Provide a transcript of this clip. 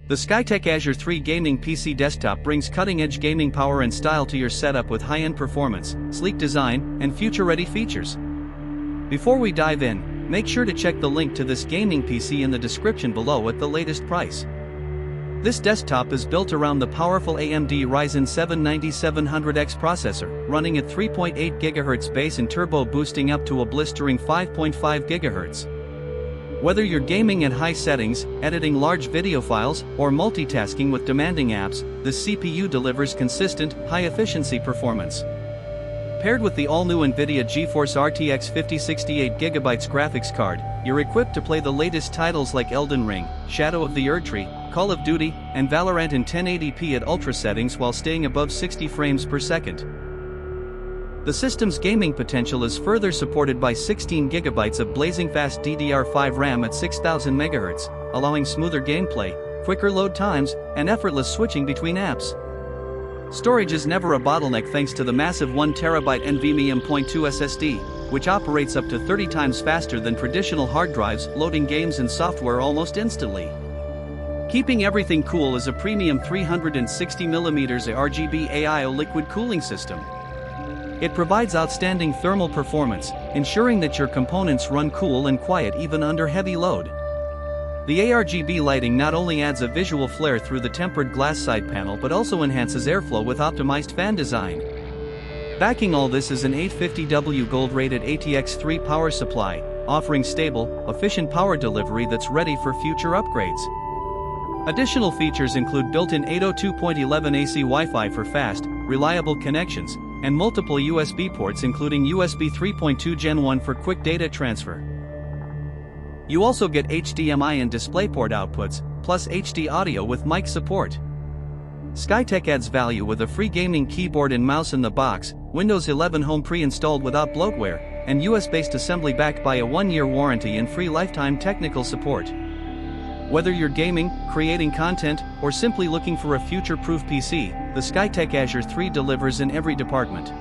The Skytech Azure 3 gaming PC desktop brings cutting-edge gaming power and style to your setup with high-end performance, sleek design, and future-ready features. Before we dive in, make sure to check the link to this gaming PC in the description below at the latest price. This desktop is built around the powerful AMD Ryzen 7 9700X processor, running at 3.8 GHz base and turbo boosting up to a blistering 5.5 GHz. Whether you're gaming at high settings, editing large video files, or multitasking with demanding apps, the CPU delivers consistent, high-efficiency performance. Paired with the all-new NVIDIA GeForce RTX 5068GB graphics card, you're equipped to play the latest titles like Elden Ring, Shadow of the Erdtree, Call of Duty, and Valorant in 1080p at ultra settings while staying above 60 frames per second. The system's gaming potential is further supported by 16 GB of blazing-fast DDR5 RAM at 6000 MHz, allowing smoother gameplay, quicker load times, and effortless switching between apps. Storage is never a bottleneck thanks to the massive 1TB NVMe M.2 SSD, which operates up to 30 times faster than traditional hard drives, loading games and software almost instantly. Keeping everything cool is a premium 360mm ARGB AIO liquid cooling system. It provides outstanding thermal performance, ensuring that your components run cool and quiet even under heavy load. The ARGB lighting not only adds a visual flair through the tempered glass side panel but also enhances airflow with optimized fan design. Backing all this is an 850W gold-rated ATX3 power supply, offering stable, efficient power delivery that's ready for future upgrades. Additional features include built-in 802.11 AC Wi-Fi for fast, reliable connections, and multiple USB ports including USB 3.2 Gen 1 for quick data transfer. You also get HDMI and DisplayPort outputs, plus HD audio with mic support. Skytech adds value with a free gaming keyboard and mouse in the box, Windows 11 Home pre-installed without bloatware, and US-based assembly backed by a 1-year warranty and free lifetime technical support. Whether you're gaming, creating content, or simply looking for a future-proof PC, the Skytech Azure 3 delivers in every department.